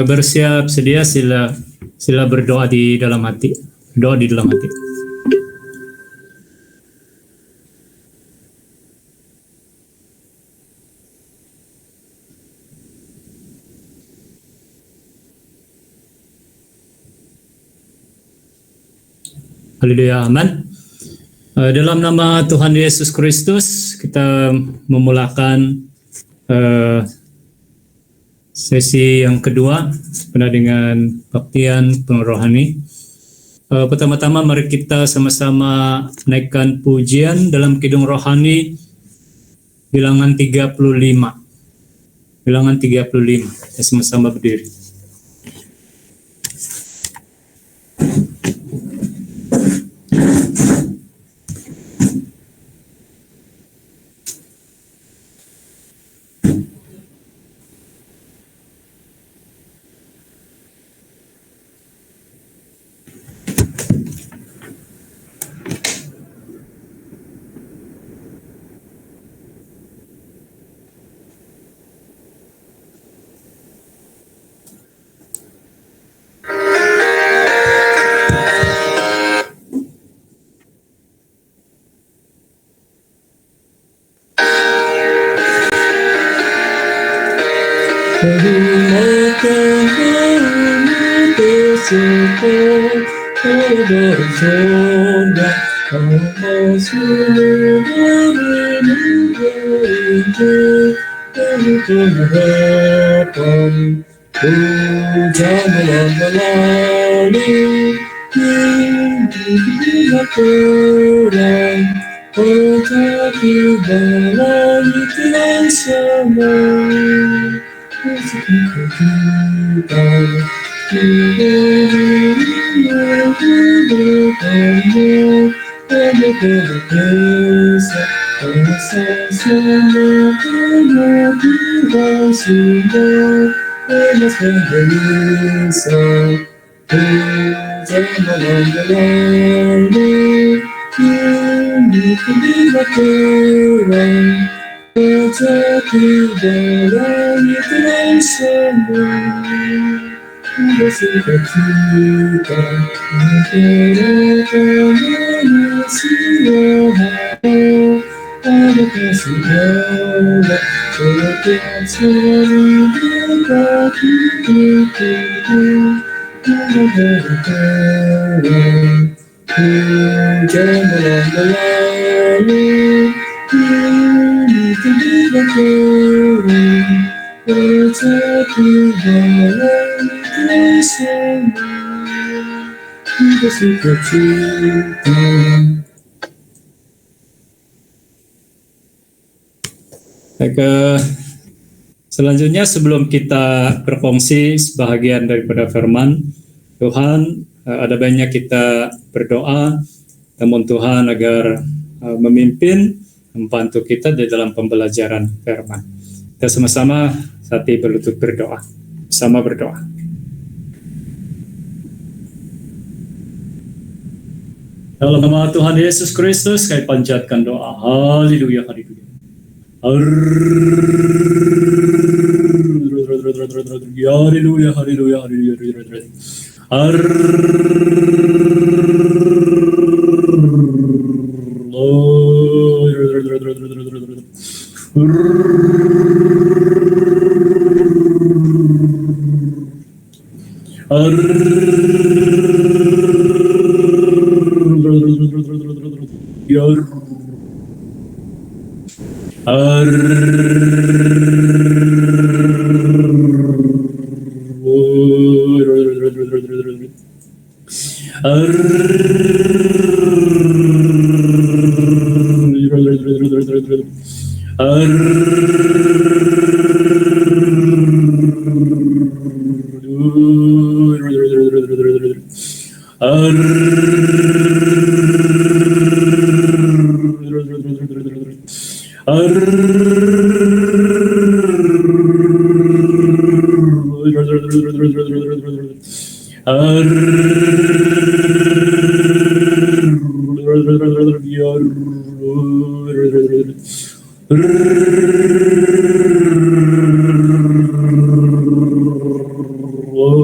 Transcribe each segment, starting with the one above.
Bersiap sedia, sila berdoa di dalam hati. Doa di dalam hati. Haleluya, aman. Dalam nama Tuhan Yesus Kristus, kita memulakan sesi yang kedua penuh dengan baktian penuh rohani. Pertama-tama mari kita sama-sama naikkan pujian dalam kidung rohani bilangan 35. Bilangan 35. Kita sama-sama berdiri. Selanjutnya sebelum kita berfungsi sebahagian daripada firman Tuhan, ada banyak kita berdoa, namun Tuhan agar memimpin, membantu kita di dalam pembelajaran firman. Kita sama-sama saat ini berlutut berdoa, sama berdoa. Dalam nama Tuhan Yesus Kristus, kami panjatkan doa. Haleluya, haleluya. Haleluya, haleluya, haleluya. Amen.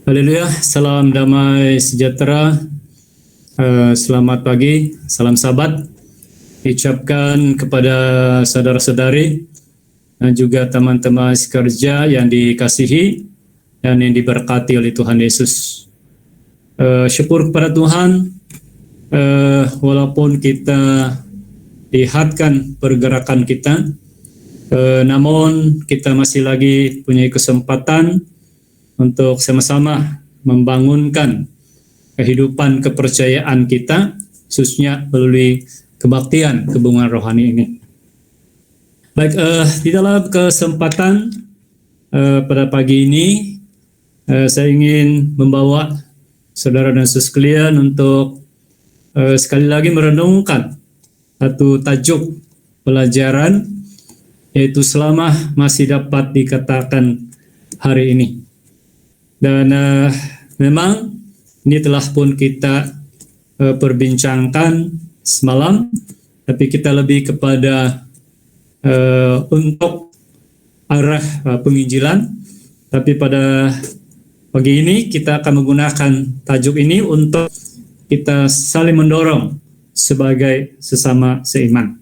Haleluya, salam damai sejahtera, selamat pagi, salam sahabat, diucapkan kepada saudara-saudari dan juga teman-teman sekerja yang dikasihi dan yang diberkati oleh Tuhan Yesus. Syukur kepada Tuhan, walaupun kita lihatkan pergerakan kita, namun kita masih lagi punya kesempatan untuk sama-sama membangunkan kehidupan kepercayaan kita, khususnya melalui kebaktian kebungan rohani ini. Baik, di dalam kesempatan pada pagi ini, saya ingin membawa saudara dan saudara sekalian untuk sekali lagi merenungkan satu tajuk pelajaran, yaitu selama masih dapat dikatakan hari ini. Dan memang ini telah pun kita perbincangkan semalam, tapi kita lebih kepada untuk arah penginjilan. Tapi pada pagi ini kita akan menggunakan tajuk ini untuk kita saling mendorong sebagai sesama seiman.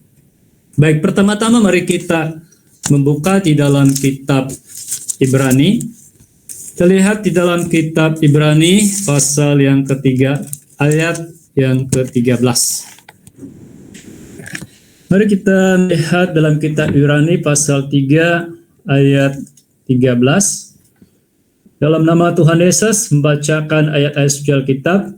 Baik, pertama-tama mari kita membuka di dalam kitab Ibrani. Terlihat di dalam kitab Ibrani pasal yang ketiga, ayat yang ke-13. Mari kita lihat dalam kitab Ibrani pasal 3 ayat 13. Dalam nama Tuhan Yesus membacakan ayat-ayat suci Alkitab.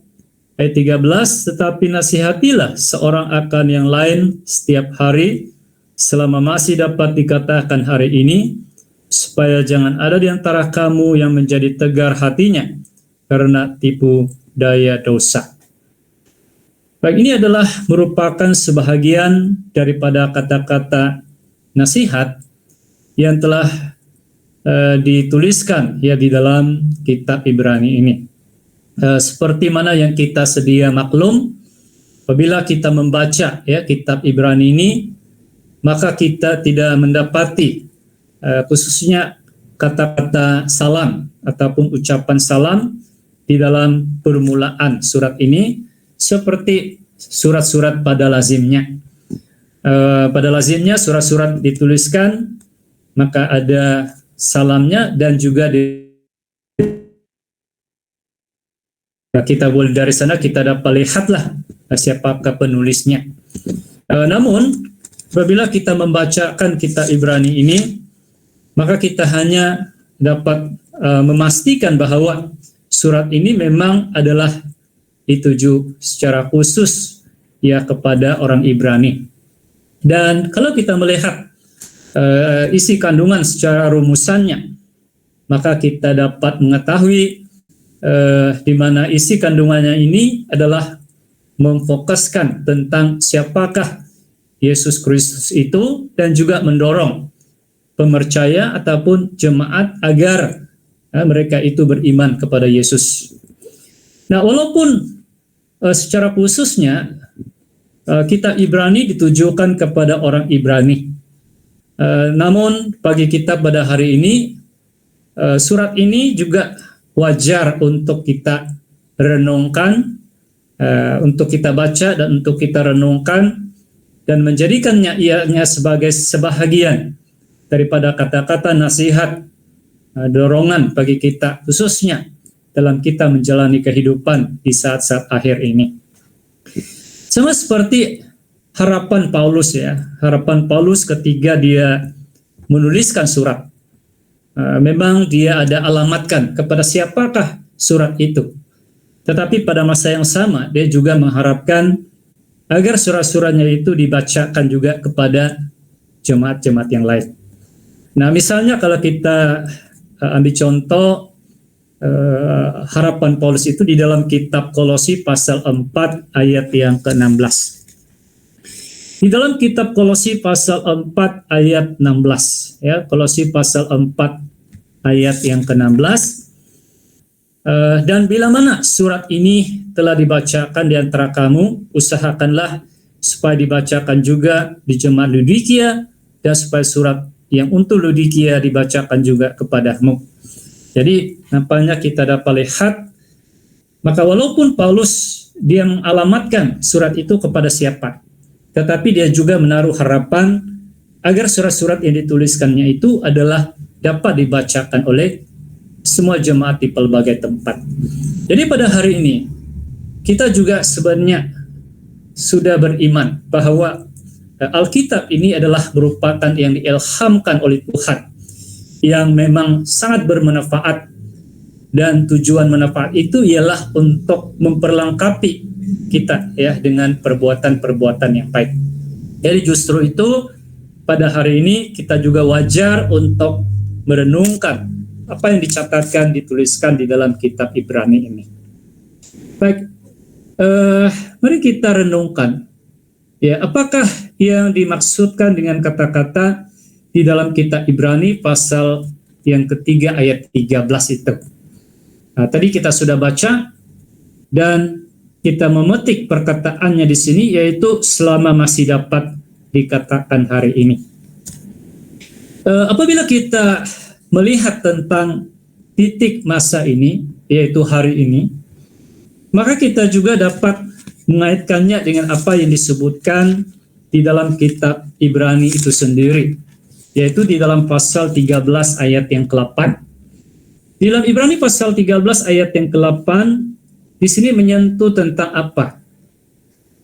Ayat 13, tetapi nasihatilah seorang akan yang lain setiap hari selama masih dapat dikatakan hari ini, supaya jangan ada di antara kamu yang menjadi tegar hatinya karena tipu daya dosa. Baik, ini adalah merupakan sebahagian daripada kata-kata nasihat yang telah dituliskan ya di dalam kitab Ibrani ini. Seperti mana yang kita sedia maklum, apabila kita membaca ya kitab Ibrani ini, maka kita tidak mendapati khususnya kata-kata salam ataupun ucapan salam di dalam permulaan surat ini seperti surat-surat pada lazimnya. Pada lazimnya surat-surat dituliskan, maka ada salamnya dan juga kita boleh dari sana kita dapat lihatlah siapakah penulisnya. Namun apabila kita membacakan kitab Ibrani ini, maka kita hanya dapat memastikan bahwa surat ini memang adalah dituju secara khusus ya kepada orang Ibrani. Dan kalau kita melihat isi kandungan secara rumusannya, maka kita dapat mengetahui di mana isi kandungannya ini adalah memfokuskan tentang siapakah Yesus Kristus itu, dan juga mendorong pemercaya ataupun jemaat agar mereka itu beriman kepada Yesus. Nah, walaupun secara khususnya kitab Ibrani ditujukan kepada orang Ibrani, namun bagi kita pada hari ini, surat ini juga wajar untuk kita renungkan, untuk kita baca dan untuk kita renungkan, dan menjadikannya ianya sebagai sebahagian daripada kata-kata nasihat, dorongan bagi kita, khususnya dalam kita menjalani kehidupan di saat-saat akhir ini. Sama seperti harapan Paulus ya, harapan Paulus ketika dia menuliskan surat. Memang dia ada alamatkan kepada siapakah surat itu. Tetapi pada masa yang sama, dia juga mengharapkan agar surat-suratnya itu dibacakan juga kepada jemaat-jemaat yang lain. Nah, misalnya kalau kita ambil contoh harapan Paulus itu di dalam kitab Kolose pasal 4 ayat yang ke-16. Di dalam kitab Kolose pasal 4 ayat 16, ya, Kolose pasal 4 ayat yang ke-16. Dan bila mana surat ini telah dibacakan di antara kamu, usahakanlah supaya dibacakan juga di jemaat Laodikia, dan supaya surat yang untuk Laodikia dibacakan juga kepadamu. Jadi nampaknya kita dapat lihat, maka walaupun Paulus dia mengalamatkan surat itu kepada siapa, tetapi dia juga menaruh harapan agar surat-surat yang dituliskannya itu adalah dapat dibacakan oleh semua jemaat di pelbagai tempat. Jadi pada hari ini kita juga sebenarnya sudah beriman bahwa Alkitab ini adalah merupakan yang diilhamkan oleh Tuhan, yang memang sangat bermanfaat, dan tujuan manfaat itu ialah untuk memperlengkapi kita ya dengan perbuatan-perbuatan yang baik. Jadi justru itu pada hari ini kita juga wajar untuk merenungkan apa yang dicatatkan, dituliskan di dalam kitab Ibrani ini. Baik, mari kita renungkan, ya, apakah yang dimaksudkan dengan kata-kata di dalam kitab Ibrani pasal yang ketiga ayat 13 itu. Nah, tadi kita sudah baca dan kita memetik perkataannya di sini, yaitu selama masih dapat dikatakan hari ini. Apabila kita melihat tentang titik masa ini, yaitu hari ini, maka kita juga dapat mengaitkannya dengan apa yang disebutkan di dalam kitab Ibrani itu sendiri, yaitu di dalam pasal 13 ayat yang ke-8. Di dalam Ibrani pasal 13 ayat yang ke-8, di sini menyentuh tentang apa?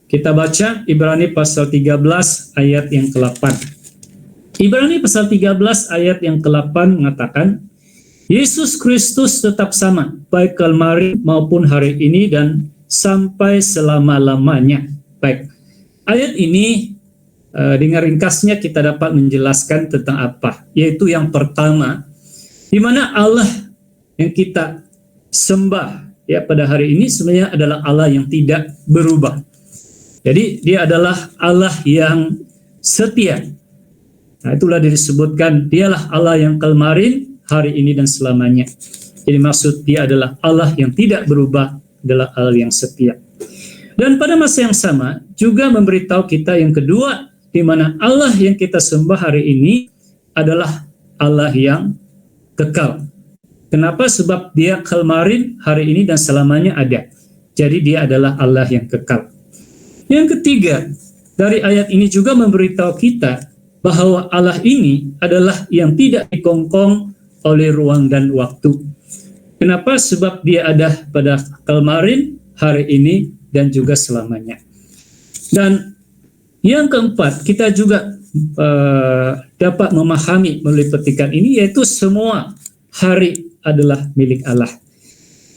Kita baca Ibrani pasal 13 ayat yang ke-8. Ibrani pasal 13 ayat yang ke-8 mengatakan, Yesus Kristus tetap sama, baik kemarin maupun hari ini dan sampai selama-lamanya. Baik, ayat ini dengan ringkasnya kita dapat menjelaskan tentang apa, yaitu yang pertama, di mana Allah yang kita sembah ya pada hari ini sebenarnya adalah Allah yang tidak berubah. Jadi dia adalah Allah yang setia. Nah, itulah disebutkan dialah Allah yang kemarin, hari ini dan selamanya. Jadi maksud dia adalah Allah yang tidak berubah, adalah Allah yang setia. Dan pada masa yang sama juga memberitahu kita yang kedua, di mana Allah yang kita sembah hari ini adalah Allah yang kekal. Kenapa? Sebab dia kemarin, hari ini dan selamanya ada. Jadi dia adalah Allah yang kekal. Yang ketiga, dari ayat ini juga memberitahu kita bahwa Allah ini adalah yang tidak dikongkong oleh ruang dan waktu. Kenapa? Sebab dia ada pada kemarin, hari ini, dan juga selamanya. Dan yang keempat, kita juga dapat memahami melalui petikan ini, yaitu semua hari adalah milik Allah.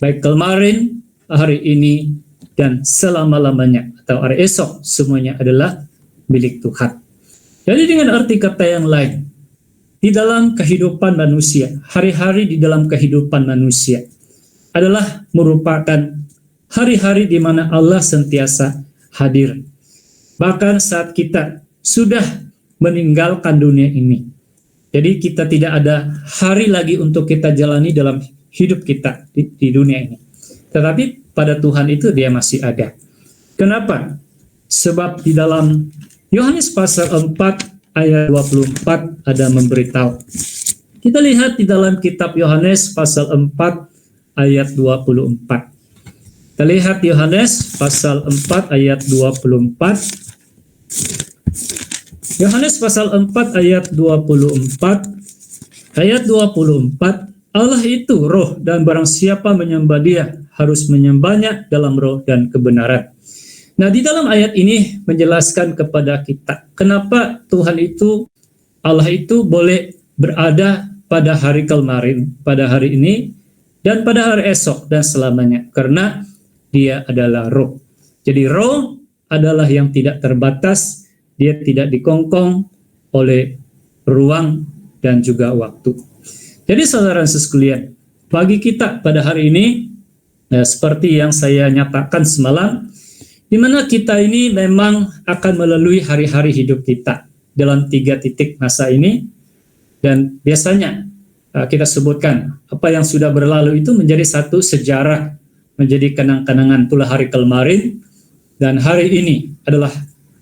baik kemarin, hari ini, dan selama-lamanya atau hari esok, semuanya adalah milik Tuhan. Jadi dengan arti kata yang lain, di dalam kehidupan manusia, hari-hari di dalam kehidupan manusia adalah merupakan hari-hari di mana Allah sentiasa hadir. Bahkan saat kita sudah meninggalkan dunia ini. Jadi kita tidak ada hari lagi untuk kita jalani dalam hidup kita di dunia ini. Tetapi pada Tuhan itu dia masih ada. Kenapa? Sebab di dalam Yohanes pasal 4 ayat 24 ada memberitahu. Kita lihat di dalam kitab Yohanes pasal 4 ayat 24. Kita lihat Yohanes pasal 4 ayat 24. Yohanes pasal 4 ayat 24. Ayat 24, Allah itu roh dan barang siapa menyembah dia harus menyembahnya dalam roh dan kebenaran. Nah, di dalam ayat ini menjelaskan kepada kita kenapa Tuhan itu, Allah itu boleh berada pada hari kemarin, pada hari ini, dan pada hari esok dan selamanya. Karena dia adalah roh. Jadi roh adalah yang tidak terbatas, dia tidak dikongkong oleh ruang dan juga waktu. Jadi saudara sekalian, bagi kita pada hari ini, seperti yang saya nyatakan semalam, di mana kita ini memang akan melalui hari-hari hidup kita dalam 3 titik masa ini, dan biasanya kita sebutkan apa yang sudah berlalu itu menjadi satu sejarah, menjadi kenang-kenangan. Itulah hari kemarin, dan hari ini adalah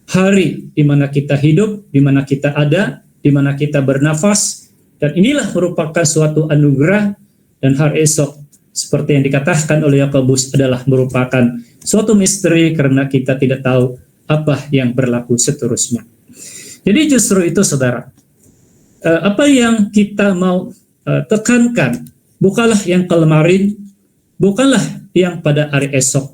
hari di mana kita hidup, di mana kita ada, di mana kita bernafas, dan inilah merupakan suatu anugerah. Dan hari esok, seperti yang dikatakan oleh Yakobus, adalah merupakan suatu misteri karena kita tidak tahu apa yang berlaku seterusnya. Jadi justru itu saudara, apa yang kita mau tekankan bukanlah yang kemarin, bukanlah yang pada hari esok,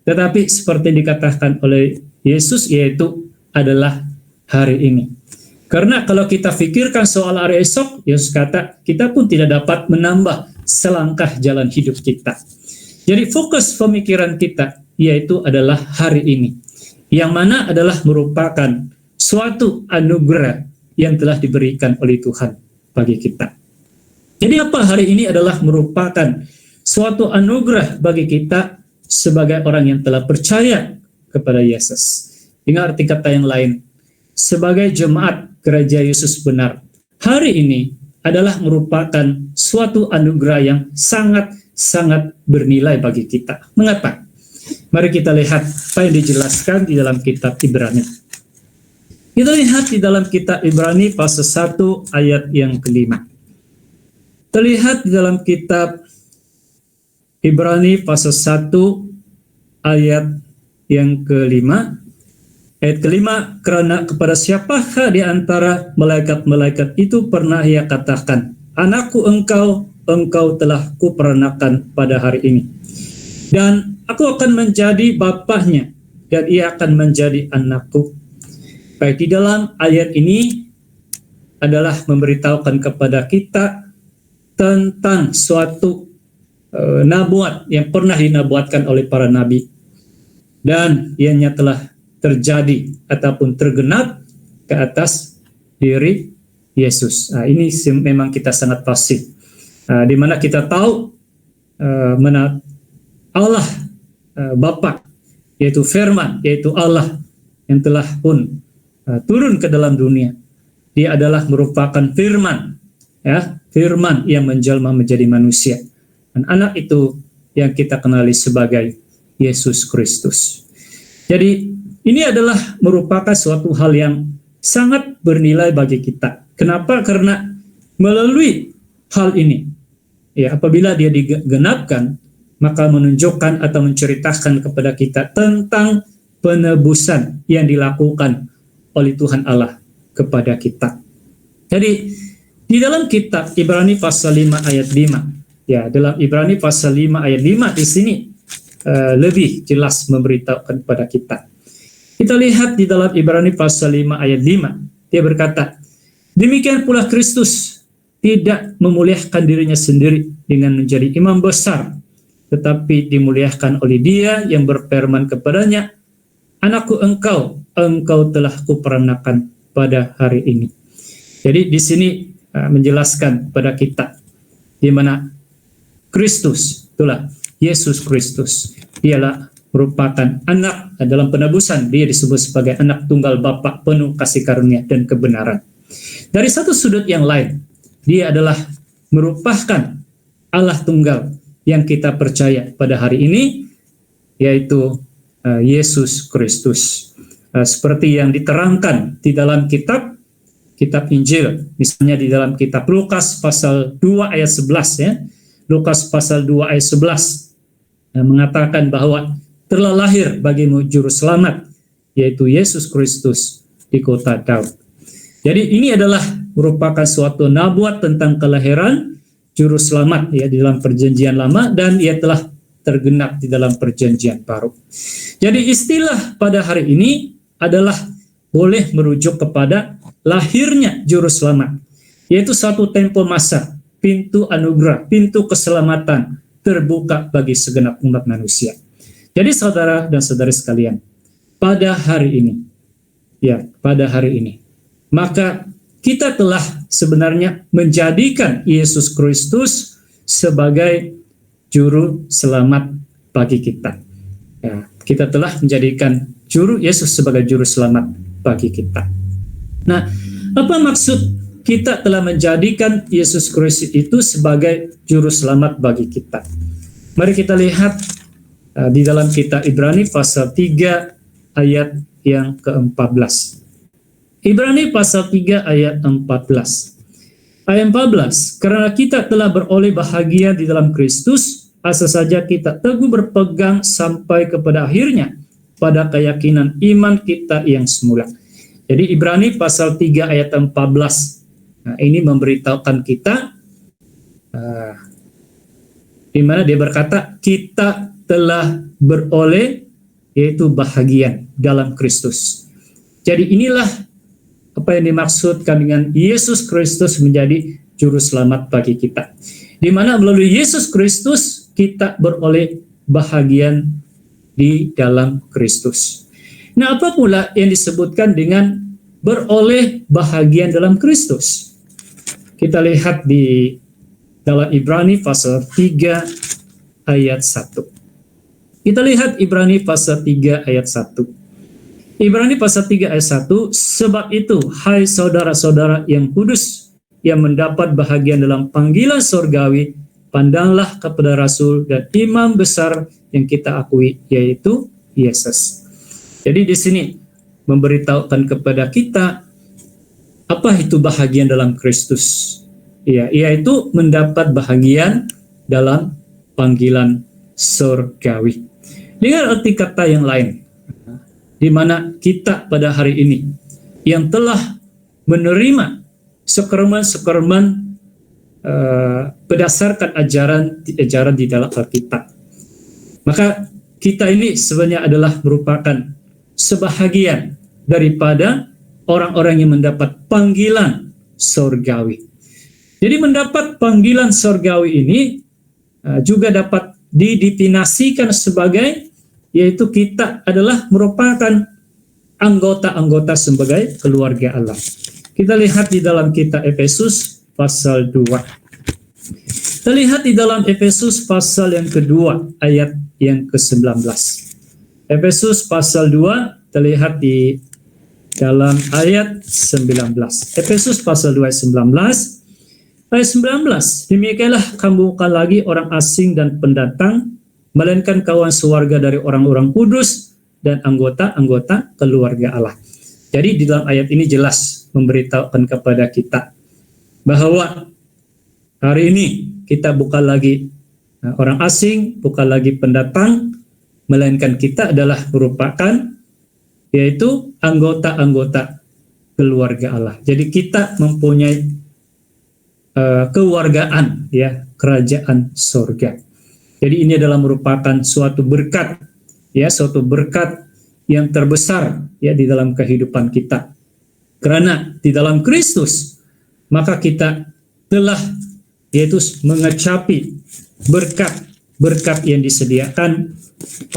tetapi seperti dikatakan oleh Yesus, yaitu adalah hari ini. Karena kalau kita pikirkan soal hari esok, Yesus kata kita pun tidak dapat menambah selangkah jalan hidup kita. Jadi fokus pemikiran kita yaitu adalah hari ini, yang mana adalah merupakan suatu anugerah yang telah diberikan oleh Tuhan bagi kita. Jadi apa hari ini adalah merupakan suatu anugerah bagi kita sebagai orang yang telah percaya kepada Yesus. Dengan arti kata yang lain, sebagai jemaat gereja Yesus benar, hari ini adalah merupakan suatu anugerah yang sangat bernilai bagi kita. Mengapa? Mari kita lihat apa yang dijelaskan di dalam kitab Ibrani. Kita lihat di dalam kitab Ibrani pasal 1 ayat yang kelima. Terlihat di dalam kitab Ibrani pasal 1 ayat yang kelima. Ayat kelima, karena kepada siapakah di antara malaikat-malaikat itu pernah ia katakan, anakku engkau telah kuperanakan pada hari ini. Dan aku akan menjadi bapaknya, dan ia akan menjadi anakku. Baik, di dalam ayat ini adalah memberitahukan kepada kita tentang suatu nabuat yang pernah dinabuatkan oleh para nabi. Dan ianya telah terjadi ataupun tergenap ke atas diri Yesus. Nah, ini memang kita sangat pasti. Di mana kita tahu Allah Bapa, yaitu Firman, yaitu Allah yang telah pun turun ke dalam dunia. Dia adalah merupakan Firman, ya, Firman yang menjelma menjadi manusia. Dan anak itu yang kita kenali sebagai Yesus Kristus. Jadi ini adalah merupakan suatu hal yang sangat bernilai bagi kita. Kenapa? Karena melalui hal ini, ya, apabila dia digenapkan, maka menunjukkan atau menceritakan kepada kita tentang penebusan yang dilakukan oleh Tuhan Allah kepada kita. Jadi di dalam kitab Ibrani pasal 5 ayat 5, ya, dalam Ibrani pasal 5 ayat 5 di sini lebih jelas memberitahukan kepada kita. Kita lihat di dalam Ibrani pasal 5 ayat 5, dia berkata, demikian pula Kristus tidak memuliakan dirinya sendiri dengan menjadi imam besar, tetapi dimuliakan oleh Dia yang berfirman kepadanya, "Anakku, engkau telah kuperanakan pada hari ini." Jadi di sini menjelaskan pada kita di mana Kristus, itulah Yesus Kristus, dialah merupakan anak dalam penebusan. Dia disebut sebagai anak tunggal Bapa penuh kasih karunia dan kebenaran. Dari satu sudut yang lain, dia adalah merupakan Allah tunggal yang kita percaya pada hari ini, yaitu Yesus Kristus. Seperti yang diterangkan di dalam kitab Injil, misalnya di dalam kitab Lukas pasal 2 ayat 11 ya. Lukas pasal 2 ayat 11 mengatakan bahwa telah lahir bagimu juru selamat, yaitu Yesus Kristus di kota Daud. Jadi ini adalah merupakan suatu nabuat tentang kelahiran juru selamat ya di dalam perjanjian lama, dan ia telah tergenap di dalam perjanjian baru. Jadi istilah pada hari ini adalah boleh merujuk kepada lahirnya juru selamat, yaitu satu tempo masa, pintu anugerah, pintu keselamatan terbuka bagi segenap umat manusia. Jadi saudara dan saudari sekalian, pada hari ini, maka kita telah sebenarnya menjadikan Yesus Kristus sebagai juru selamat bagi kita. Ya, kita telah menjadikan Yesus sebagai juru selamat bagi kita. Nah, apa maksud kita telah menjadikan Yesus Kristus itu sebagai juru selamat bagi kita? Mari kita lihat di dalam kitab Ibrani pasal 3 ayat yang ke-14. Ibrani pasal 3 ayat 14. Ayat 14, karena kita telah beroleh bahagia di dalam Kristus, asa saja kita teguh berpegang sampai kepada akhirnya pada keyakinan iman kita yang semula. Jadi Ibrani pasal 3 ayat 14, nah, ini memberitahukan kita di mana dia berkata kita telah beroleh yaitu bahagian dalam Kristus. Jadi inilah apa yang dimaksudkan dengan Yesus Kristus menjadi juru selamat bagi kita. Di mana melalui Yesus Kristus kita beroleh bahagian di dalam Kristus. Nah, apa pula yang disebutkan dengan beroleh bahagian dalam Kristus? Kita lihat di dalam Ibrani pasal 3 ayat 1. Kita lihat Ibrani pasal 3 ayat 1. Ibrani pasal 3 ayat 1, sebab itu, hai saudara-saudara yang kudus, yang mendapat bahagian dalam panggilan surgawi, pandanglah kepada Rasul dan Imam besar yang kita akui, yaitu Yesus. Jadi di sini memberitahukan kepada kita apa itu bahagian dalam Kristus. Ya, yaitu mendapat bahagian dalam panggilan surgawi. Dengan arti kata yang lain, di mana kita pada hari ini yang telah menerima sekerman-sekerman berdasarkan ajaran di dalam Alkitab, maka kita ini sebenarnya adalah merupakan sebahagian daripada orang-orang yang mendapat panggilan surgawi. Jadi mendapat panggilan surgawi ini juga dapat didefinisikan sebagai, yaitu kita adalah merupakan anggota-anggota sebagai keluarga Allah. Kita lihat di dalam kitab Efesus pasal 2. Kita lihat di dalam Efesus pasal yang kedua ayat yang ke-19. Efesus pasal 2 terlihat di dalam ayat 19. Efesus pasal 2 ayat 19. Ayat 19, demikianlah kamu bukan lagi orang asing dan pendatang, melainkan kawan sewarga dari orang-orang kudus dan anggota-anggota keluarga Allah. Jadi di dalam ayat ini jelas memberitahukan kepada kita bahwa hari ini kita bukan lagi orang asing, bukan lagi pendatang, melainkan kita adalah merupakan yaitu anggota-anggota keluarga Allah. Jadi kita mempunyai kewargaan ya, kerajaan surga. Jadi ini adalah merupakan suatu berkat ya, suatu berkat yang terbesar ya di dalam kehidupan kita. Karena di dalam Kristus maka kita telah yaitu mengecapi berkat berkat yang disediakan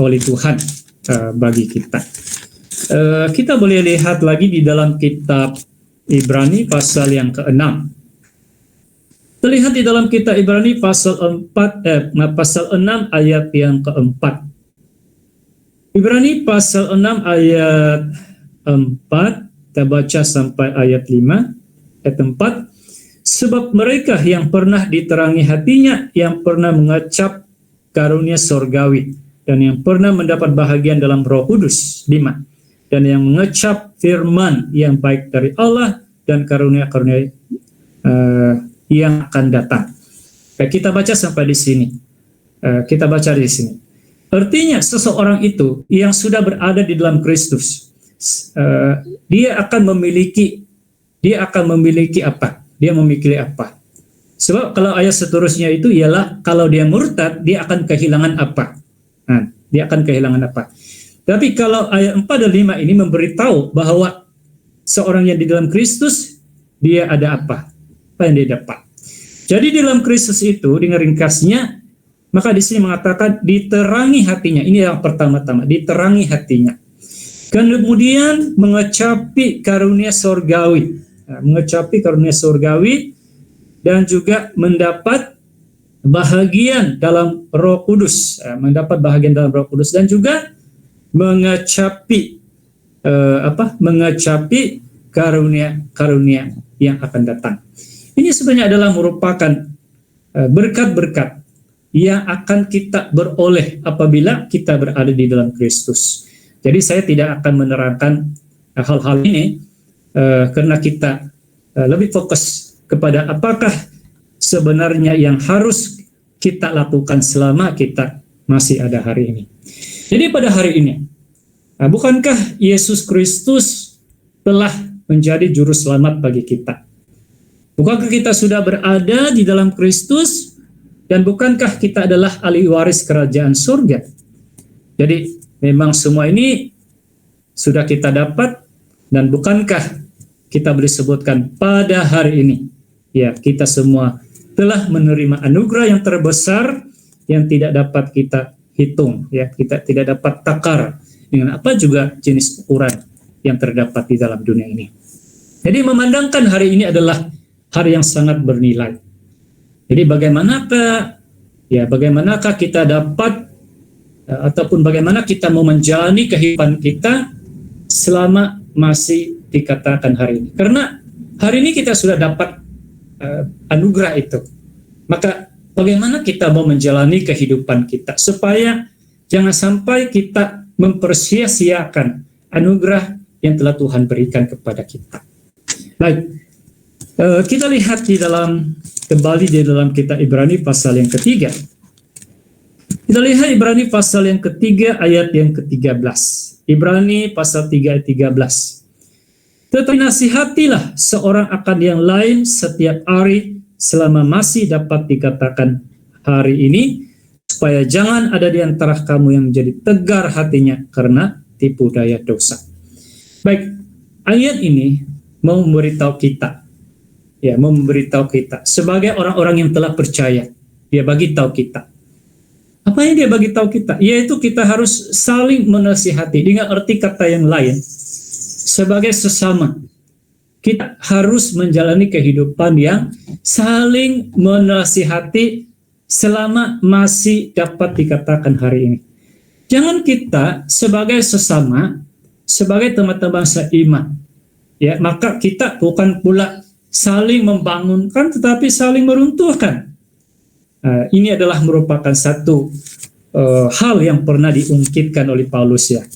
oleh Tuhan bagi kita. Kita boleh lihat lagi di dalam kitab Ibrani pasal yang ke-6. Terlihat di dalam kitab Ibrani pasal 6 ayat yang keempat. Ibrani pasal 6 ayat 4, kita baca sampai ayat 5, ayat 4. Sebab mereka yang pernah diterangi hatinya, yang pernah mengecap karunia sorgawi, dan yang pernah mendapat bahagian dalam Roh Kudus, 5. Dan yang mengecap firman yang baik dari Allah dan karunia-karunia yang akan datang. Kita baca sampai di sini. Kita baca di sini. Artinya seseorang itu yang sudah berada di dalam Kristus, dia akan memiliki apa? Dia memiliki apa? Sebab kalau ayat seterusnya itu ialah kalau dia murtad, dia akan kehilangan apa? Nah, dia akan kehilangan apa? Tapi kalau ayat 4 dan 5 ini memberitahu bahwa seorang yang di dalam Kristus, dia ada apa? Apa yang dia dapat? Jadi di dalam Kristus itu, dengan ringkasnya, maka di sini mengatakan diterangi hatinya. Ini yang pertama-tama, diterangi hatinya. Kemudian mengecapi karunia sorgawi. Mengecapi karunia sorgawi dan juga mendapat bahagian dalam Roh Kudus, mendapat bahagian dalam Roh Kudus dan juga mengecapi mengecapi karunia-karunia yang akan datang. Ini sebenarnya adalah merupakan berkat-berkat yang akan kita beroleh apabila kita berada di dalam Kristus. Jadi saya tidak akan menerangkan hal-hal ini karena kita lebih fokus kepada apakah sebenarnya yang harus kita lakukan selama kita masih ada hari ini. Jadi pada hari ini, bukankah Yesus Kristus telah menjadi juru selamat bagi kita? Bukankah kita sudah berada di dalam Kristus dan bukankah kita adalah ahli waris kerajaan surga? Jadi memang semua ini sudah kita dapat dan bukankah kita boleh sebutkan pada hari ini, ya kita semua telah menerima anugerah yang terbesar yang tidak dapat kita hitung, ya kita tidak dapat takar dengan apa juga jenis ukuran yang terdapat di dalam dunia ini. Jadi memandangkan hari ini adalah hari yang sangat bernilai. Jadi bagaimanakah kita dapat ataupun bagaimana kita mau menjalani kehidupan kita selama masih dikatakan hari ini. Karena hari ini kita sudah dapat anugerah itu. Maka bagaimana kita mau menjalani kehidupan kita supaya jangan sampai kita mempersia-siakan anugerah yang telah Tuhan berikan kepada kita. Baik, kita lihat kembali di dalam kitab Ibrani pasal yang ketiga. Kita lihat Ibrani pasal yang ketiga ayat yang ke-13. Ibrani pasal 3 ayat 13. Tetapi nasihatilah seorang akan yang lain setiap hari selama masih dapat dikatakan hari ini, supaya jangan ada di antara kamu yang menjadi tegar hatinya karena tipu daya dosa. Baik, ayat ini mau memberitahu kita, sebagai orang-orang yang telah percaya, dia bagi tahu kita. Apa yang dia bagi tahu kita? Yaitu kita harus saling menasihati. Dengan arti kata yang lain, sebagai sesama, kita harus menjalani kehidupan yang saling menasihati selama masih dapat dikatakan hari ini. Jangan kita sebagai sesama, sebagai teman-teman seiman, ya, maka kita bukan pula saling membangunkan, tetapi saling meruntuhkan. Ini adalah merupakan satu hal yang pernah diungkitkan oleh Paulus, ya.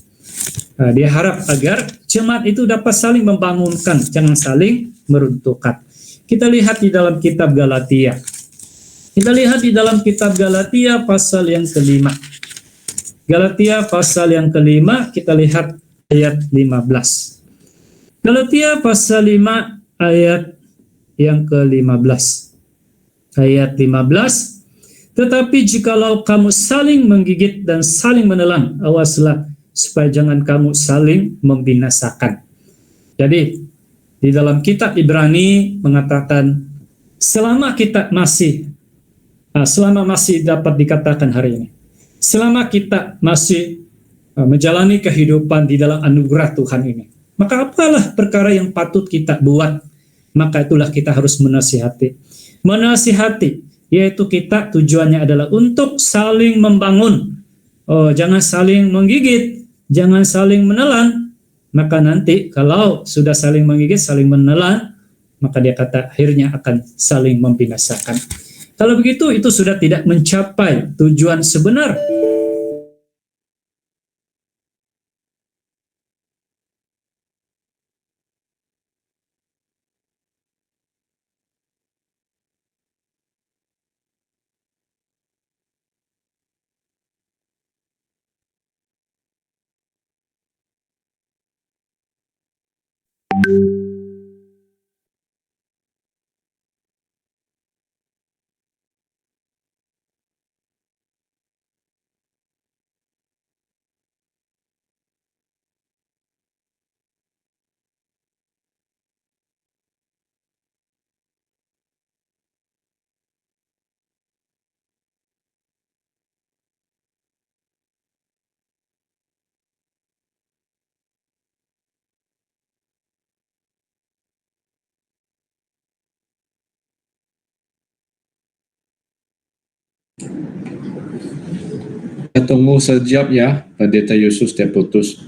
Dia harap agar jemaat itu dapat saling membangunkan, jangan saling meruntuhkan. Kita lihat di dalam kitab Galatia. Kita lihat di dalam kitab Galatia pasal yang kelima. Galatia pasal yang kelima, kita lihat ayat 15. Galatia pasal 5 ayat yang ke-15. Ayat 15. Tetapi jikalau kamu saling menggigit dan saling menelan, awaslah supaya jangan kamu saling membinasakan. Jadi di dalam kitab Ibrani mengatakan selama kita masih selama masih dapat dikatakan hari ini, selama kita masih menjalani kehidupan di dalam anugerah Tuhan ini, maka apalah perkara yang patut kita buat? Maka itulah kita harus menasihati. Menasihati, yaitu kita tujuannya adalah untuk saling membangun. Oh, jangan saling menggigit, jangan saling menelan. Maka nanti kalau sudah saling menggigit, saling menelan, maka dia kata akhirnya akan saling membinasakan. Kalau begitu, itu sudah tidak mencapai tujuan sebenar. Kita tunggu sekejap ya, Pendeta Yusus terputus.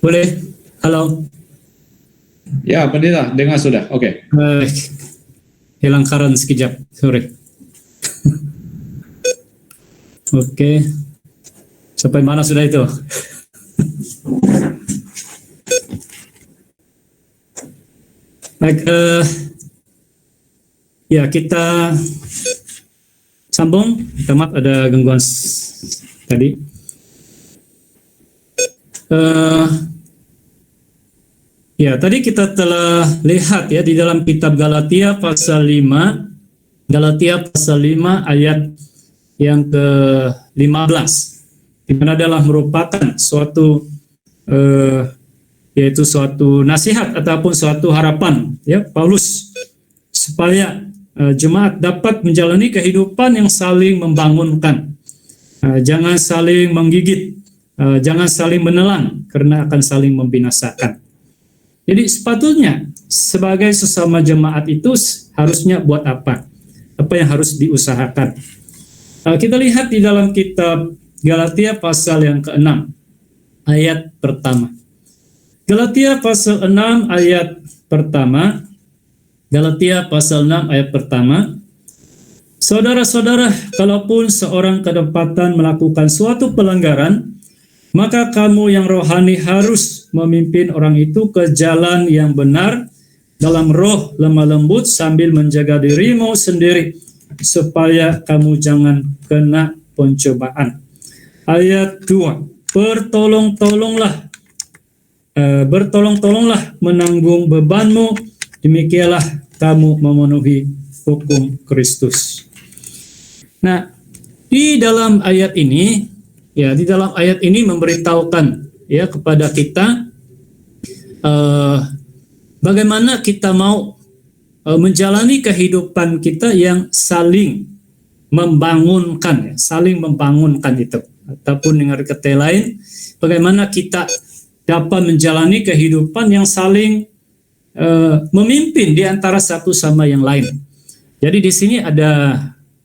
Boleh? Halo. Ya, pendeta, dengar sudah. Oke. Hilang karen sekejap, sorry. Oke. Sampai mana sudah itu? Baik, ya kita sambung. Maaf ada gangguan tadi. Ya, tadi kita telah lihat ya di dalam kitab Galatia pasal 5, Galatia pasal 5 ayat yang ke-15, di mana adalah merupakan suatu yaitu suatu nasihat ataupun suatu harapan ya Paulus supaya jemaat dapat menjalani kehidupan yang saling membangunkan. Jangan saling menggigit, jangan saling menelan karena akan saling membinasakan. Jadi sepatutnya sebagai sesama jemaat itu harusnya buat apa? Apa yang harus diusahakan? Kita lihat di dalam kitab Galatia pasal yang ke-6 ayat pertama. Galatia pasal 6 ayat pertama. Galatia pasal 6 ayat pertama. Saudara-saudara, kalaupun seorang kedapatan melakukan suatu pelanggaran, maka kamu yang rohani harus memimpin orang itu ke jalan yang benar dalam roh lemah lembut sambil menjaga dirimu sendiri supaya kamu jangan kena pencobaan. Ayat 2. Bertolong-tolonglah menanggung bebanmu, demikianlah kamu memenuhi hukum Kristus. Nah, di dalam ayat ini memberitahukan ya kepada kita bagaimana kita mau menjalani kehidupan kita yang saling membangunkan, saling membangunkan itu. Ataupun dengan kata lain, bagaimana kita dapat menjalani kehidupan yang saling memimpin di antara satu sama yang lain. Jadi di sini ada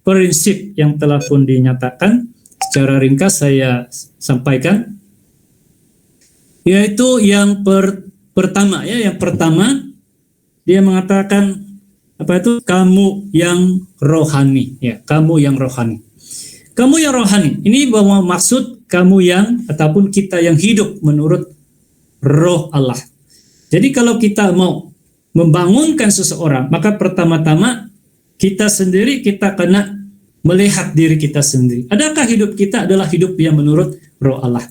prinsip yang telah pun dinyatakan. Secara ringkas saya sampaikan, yaitu yang pertama ya, yang pertama dia mengatakan apa itu? Kamu yang rohani ya, kamu yang rohani. Kamu yang rohani ini maksud kamu yang ataupun kita yang hidup menurut roh Allah. Jadi kalau kita mau membangunkan seseorang, maka pertama-tama kita sendiri kita kena melihat diri kita sendiri. Adakah hidup kita adalah hidup yang menurut roh Allah?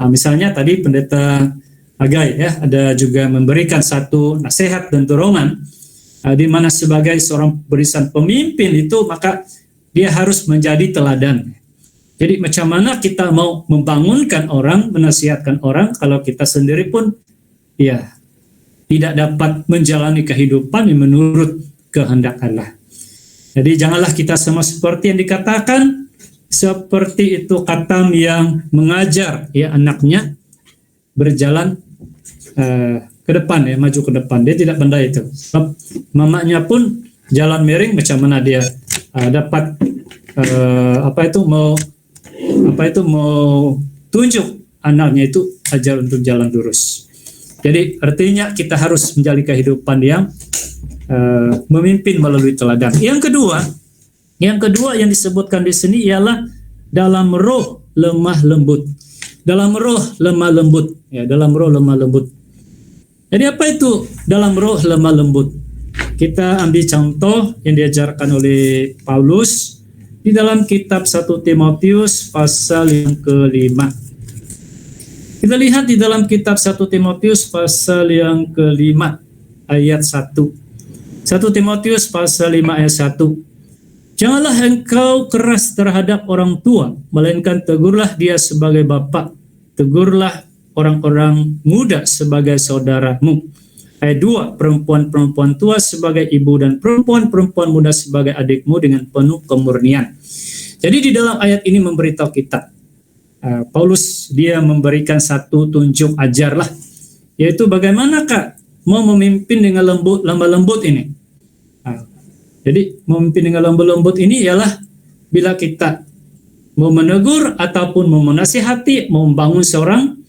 Misalnya tadi pendeta Agai ya, ada juga memberikan satu nasihat dan dorongan di mana sebagai seorang barisan pemimpin itu maka dia harus menjadi teladan. Jadi macam mana kita mau membangunkan orang, menasihatkan orang kalau kita sendiri pun ya tidak dapat menjalani kehidupan yang menurut kehendak Allah. Jadi janganlah kita sama seperti yang dikatakan, seperti itu Katam yang mengajar ya anaknya berjalan ke depan ya, maju ke depan. Dia tidak pandai itu. Sebab mamanya pun jalan miring, macam mana dia dapat mau tunjuk anaknya itu ajar untuk jalan lurus. Jadi artinya kita harus menjalani kehidupan yang memimpin melalui teladan. Yang kedua yang disebutkan di sini ialah dalam roh lemah lembut. Dalam roh lemah lembut. Ya, dalam roh lemah lembut. Jadi apa itu dalam roh lemah lembut? Kita ambil contoh yang diajarkan oleh Paulus di dalam kitab 1 Timotius pasal yang ke-5. Kita lihat di dalam kitab 1 Timotius pasal yang ke-5 ayat 1. 1 Timotius pasal 5 ayat 1. Janganlah engkau keras terhadap orang tua, melainkan tegurlah dia sebagai bapa. Tegurlah orang-orang muda sebagai saudaramu. Ayat 2, perempuan-perempuan tua sebagai ibu dan perempuan-perempuan muda sebagai adikmu dengan penuh kemurnian. Jadi di dalam ayat ini memberitahu kita, Paulus dia memberikan satu tunjuk ajar lah, yaitu bagaimanakah mau memimpin dengan lemah lembut ini. Jadi memimpin dengan lemah lembut ini ialah bila kita mau menegur ataupun mau menasihati, mau membangun seorang,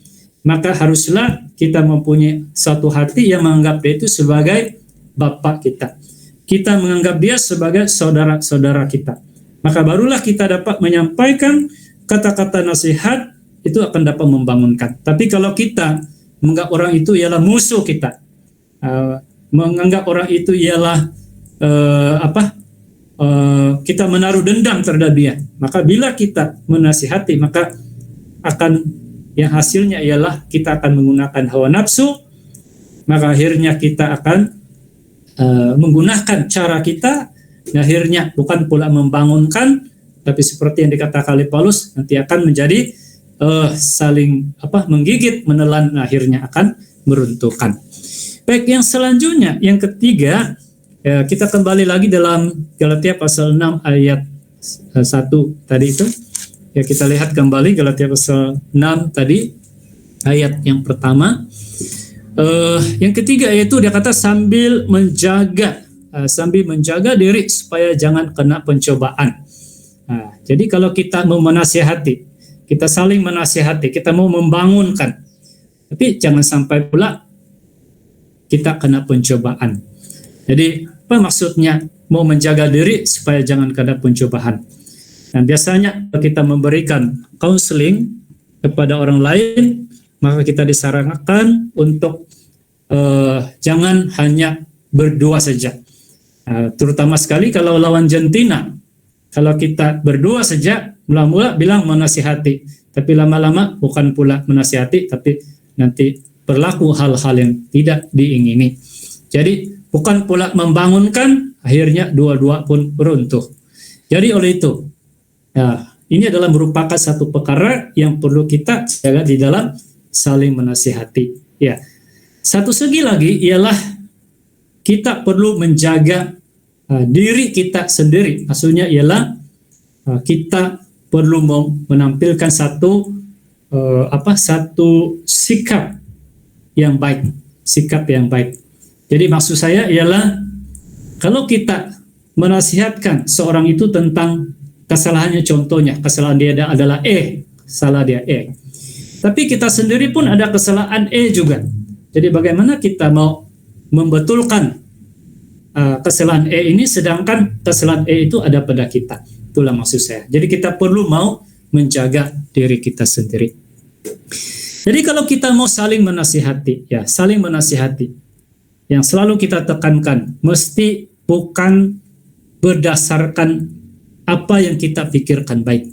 maka haruslah kita mempunyai satu hati yang menganggap dia itu sebagai Bapa kita. Kita menganggap dia sebagai saudara-saudara kita. Maka barulah kita dapat menyampaikan kata-kata nasihat, itu akan dapat membangunkan. Tapi kalau kita menganggap orang itu ialah musuh kita, menganggap orang itu ialah kita menaruh dendam terhadap dia, maka bila kita menasihati, maka akan yang hasilnya ialah kita akan menggunakan hawa nafsu, maka akhirnya kita akan menggunakan cara kita, akhirnya bukan pula membangunkan, tapi seperti yang dikatakan oleh Paulus, nanti akan menjadi saling menggigit, menelan, akhirnya akan meruntuhkan. Baik, yang selanjutnya, yang ketiga, kita kembali lagi dalam Galatia pasal 6 ayat 1 tadi itu. Ya, kita lihat kembali Galatia pasal 6 tadi, ayat yang pertama. Yang ketiga yaitu dia kata sambil menjaga diri supaya jangan kena pencobaan. Jadi kalau kita mau menasihati, kita saling menasihati, kita mau membangunkan, tapi jangan sampai pula kita kena pencobaan. Jadi apa maksudnya mau menjaga diri supaya jangan kena pencobaan? Dan biasanya kita memberikan counseling kepada orang lain, maka kita disarankan untuk jangan hanya berdua saja. Terutama sekali kalau lawan jantina. Kalau kita berdua saja, mula-mula bilang menasihati, tapi lama-lama bukan pula menasihati, tapi nanti berlaku hal-hal yang tidak diingini. Jadi bukan pula membangunkan, akhirnya dua-dua pun runtuh. Jadi oleh itu, ini adalah merupakan satu perkara yang perlu kita jaga di dalam saling menasihati. Ya, satu segi lagi ialah kita perlu menjaga diri kita sendiri. Maksudnya ialah kita perlu menampilkan satu sikap yang baik, Jadi maksud saya ialah kalau kita menasihatkan seorang itu tentang kesalahannya, contohnya kesalahan dia adalah salah dia tapi kita sendiri pun ada kesalahan juga. Jadi bagaimana kita mau membetulkan kesalahan ini sedangkan kesalahan itu ada pada kita. Itulah maksud saya. Jadi kita perlu mau menjaga diri kita sendiri. Jadi kalau kita mau saling menasihati, yang selalu kita tekankan mesti bukan berdasarkan apa yang kita pikirkan baik.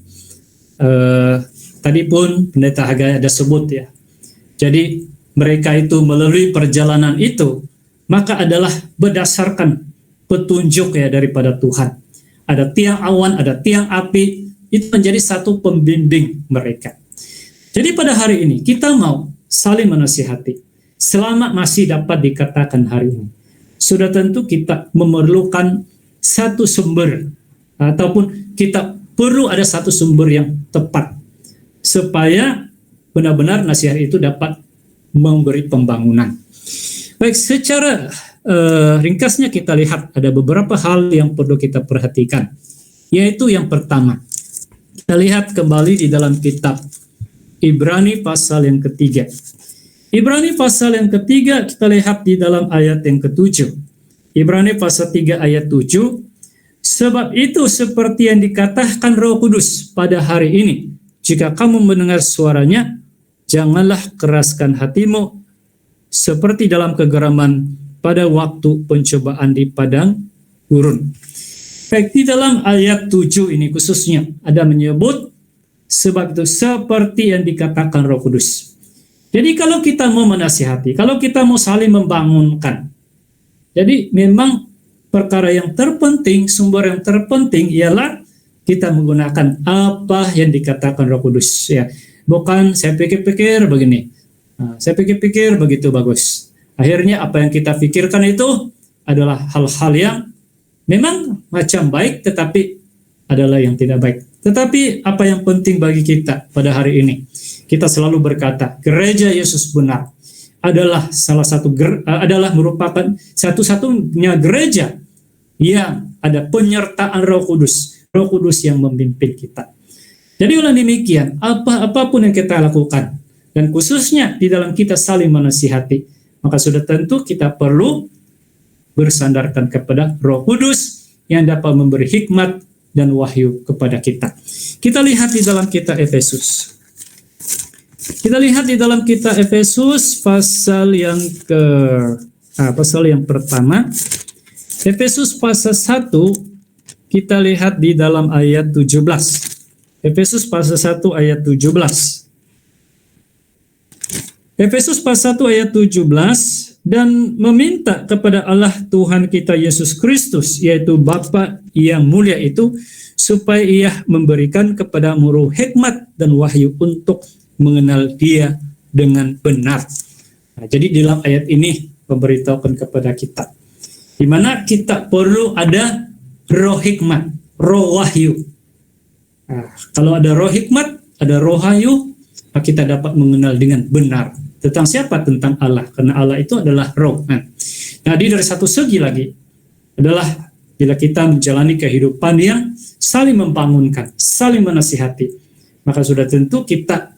Tadi pun Pendeta Hagai ada sebut ya. Jadi mereka itu melalui perjalanan itu maka adalah berdasarkan petunjuk ya daripada Tuhan. Ada tiang awan, ada tiang api, itu menjadi satu pembimbing mereka. Jadi pada hari ini kita mau saling menasihati. Selama masih dapat dikatakan hari ini, sudah tentu kita memerlukan satu sumber ataupun kita perlu ada satu sumber yang tepat supaya benar-benar nasihat itu dapat memberi pembangunan. Baik, secara ringkasnya kita lihat ada beberapa hal yang perlu kita perhatikan. Yaitu yang pertama, kita lihat kembali di dalam kitab Ibrani pasal yang ketiga. Ibrani pasal yang ketiga kita lihat di dalam ayat yang ke-7. Ibrani pasal 3 ayat 7. Sebab itu seperti yang dikatakan Roh Kudus pada hari ini, jika kamu mendengar suaranya, janganlah keraskan hatimu seperti dalam kegeraman pada waktu pencobaan di padang gurun. Baik, di dalam ayat 7 ini khususnya ada menyebut sebab itu seperti yang dikatakan Roh Kudus. Jadi kalau kita mau menasihati, kalau kita mau saling membangunkan, jadi memang perkara yang terpenting, sumber yang terpenting ialah kita menggunakan apa yang dikatakan Roh Kudus. Ya, bukan saya pikir-pikir begini. Saya pikir-pikir begitu bagus. Akhirnya apa yang kita pikirkan itu adalah hal-hal yang memang macam baik tetapi adalah yang tidak baik. Tetapi apa yang penting bagi kita pada hari ini? Kita selalu berkata, gereja Yesus benar adalah adalah merupakan satu-satunya gereja yang ada penyertaan Roh Kudus yang memimpin kita. Jadi oleh demikian, apapun yang kita lakukan, dan khususnya di dalam kita saling menasihati, maka sudah tentu kita perlu bersandarkan kepada Roh Kudus yang dapat memberi hikmat dan wahyu kepada kita. Kita lihat di dalam kitab Efesus. Kita lihat di dalam kitab Efesus pasal yang pertama. Efesus pasal 1, kita lihat di dalam ayat 17. Efesus pasal 1 ayat 17. Efesus pasal 1 ayat 17, dan meminta kepada Allah Tuhan kita Yesus Kristus, yaitu Bapa yang mulia itu, supaya Ia memberikan kepadamu roh hikmat dan wahyu untuk mengenal Dia dengan benar. Nah, jadi di dalam ayat ini memberitahukan kepada kita, di mana kita perlu ada roh hikmat, roh wahyu. Nah, kalau ada roh hikmat, ada roh wahyu, maka kita dapat mengenal dengan benar. Tentang siapa? Tentang Allah. Karena Allah itu adalah roh. Nah, dari satu segi lagi adalah bila kita menjalani kehidupan yang saling membangunkan, saling menasihati, maka sudah tentu kita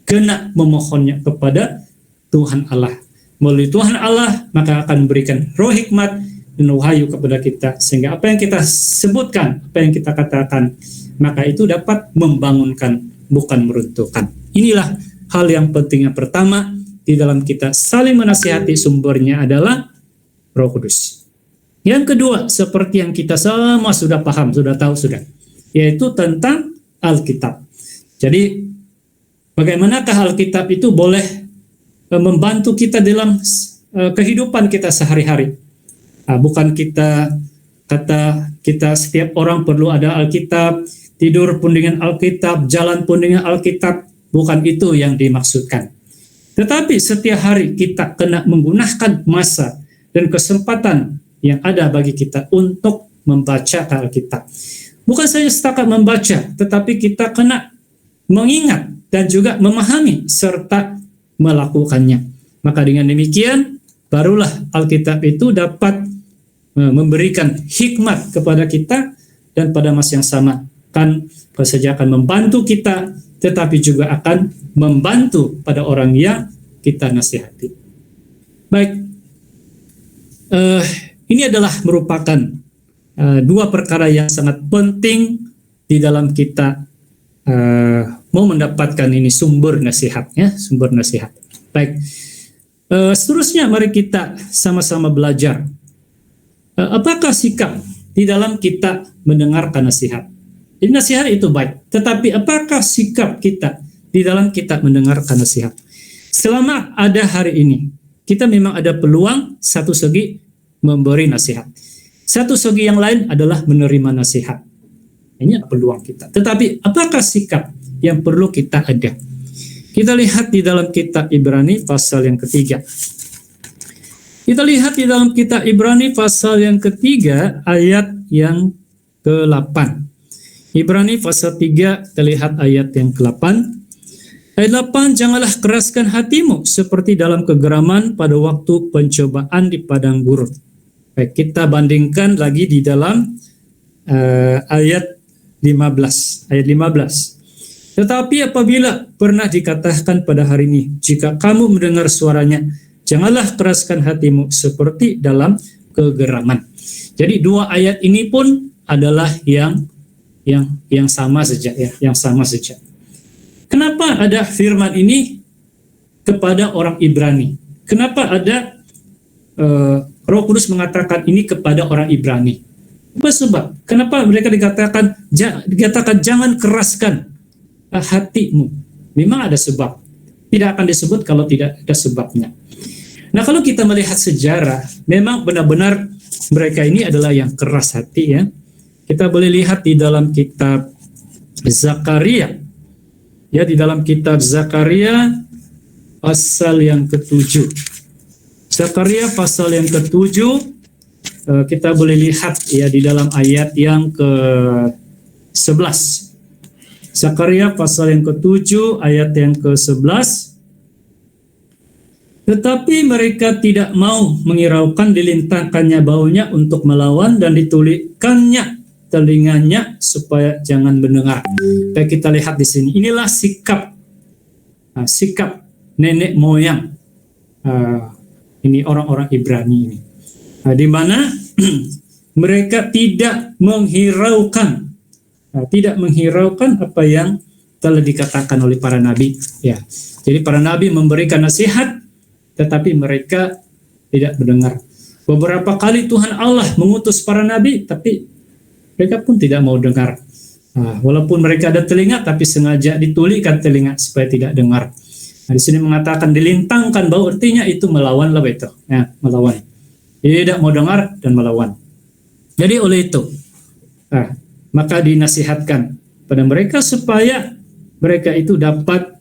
kena memohonnya kepada Tuhan Allah. Melalui Tuhan Allah, maka akan memberikan roh hikmat dan wahyu kepada kita, sehingga apa yang kita sebutkan, apa yang kita katakan, maka itu dapat membangunkan, bukan meruntuhkan. Inilah hal yang penting yang pertama di dalam kita saling menasihati, sumbernya adalah Roh Kudus. Yang kedua, seperti yang kita semua sudah paham, sudah tahu, yaitu tentang Alkitab. Jadi, bagaimanakah Alkitab itu boleh membantu kita dalam kehidupan kita sehari-hari? Bukan kita kata kita setiap orang perlu ada Alkitab, tidur pun dengan Alkitab, jalan pun dengan Alkitab. Bukan itu yang dimaksudkan. Tetapi setiap hari kita kena menggunakan masa dan kesempatan yang ada bagi kita untuk membaca Alkitab. Bukan saja setakat membaca, tetapi kita kena mengingat dan juga memahami serta melakukannya. Maka dengan demikian, barulah Alkitab itu dapat memberikan hikmat kepada kita, dan pada masa yang sama kan saja akan membantu kita, tetapi juga akan membantu pada orang yang kita nasihati. Baik, ini adalah merupakan dua perkara yang sangat penting di dalam kita mau mendapatkan ini sumber nasihat, ya, sumber nasihat. Baik, seterusnya mari kita sama-sama belajar. Apakah sikap di dalam kita mendengarkan nasihat? Jadi nasihat itu baik, tetapi apakah sikap kita di dalam kita mendengarkan nasihat? Selama ada hari ini, kita memang ada peluang satu segi memberi nasihat. Satu segi yang lain adalah menerima nasihat. Ini peluang kita. Tetapi apakah sikap yang perlu kita ada? Kita lihat di dalam kitab Ibrani pasal yang ketiga. Kita lihat di dalam kitab Ibrani pasal yang ketiga ayat yang ke-8. Ibrani pasal 3, kita lihat ayat yang ke-8. Ayat 8, janganlah keraskan hatimu seperti dalam kegeraman pada waktu pencobaan di padang gurun. Baik, kita bandingkan lagi di dalam ayat 15. Ayat 15. Tetapi apabila pernah dikatakan pada hari ini, jika kamu mendengar suaranya, janganlah keraskan hatimu seperti dalam kegeraman. Jadi dua ayat ini pun adalah yang sama saja, ya, yang sama saja. Kenapa ada firman ini kepada orang Ibrani? Kenapa ada Roh Kudus mengatakan ini kepada orang Ibrani? Apa sebab? Kenapa mereka dikatakan jangan keraskan hatimu? Memang ada sebab. Tidak akan disebut kalau tidak ada sebabnya. Nah, kalau kita melihat sejarah, memang benar-benar mereka ini adalah yang keras hati, ya. Kita boleh lihat di dalam kitab Zakaria. Ya, di dalam kitab Zakaria pasal yang ke-7. Zakaria pasal yang ke-7, kita boleh lihat ya di dalam ayat yang ke-11. Zakaria pasal yang ke-7 ayat yang ke-11. Tetapi mereka tidak mau mengiraukan, dilintangkannya baunya untuk melawan dan ditulikkannya telinganya supaya jangan mendengar. Baik, kita lihat di sini. Inilah sikap nenek moyang ini orang-orang Ibrani ini, di mana mereka tidak menghiraukan apa yang telah dikatakan oleh para nabi. Ya, jadi para nabi memberikan nasihat, tetapi mereka tidak mendengar. Beberapa kali Tuhan Allah mengutus para nabi, tapi mereka pun tidak mau dengar. Walaupun mereka ada telinga, tapi sengaja ditulikan telinga supaya tidak dengar. Di sini mengatakan dilintangkan bau, artinya itu melawan lah itu, ya, melawan. Tidak mau dengar dan melawan. Jadi oleh itu, maka dinasihatkan pada mereka supaya mereka itu dapat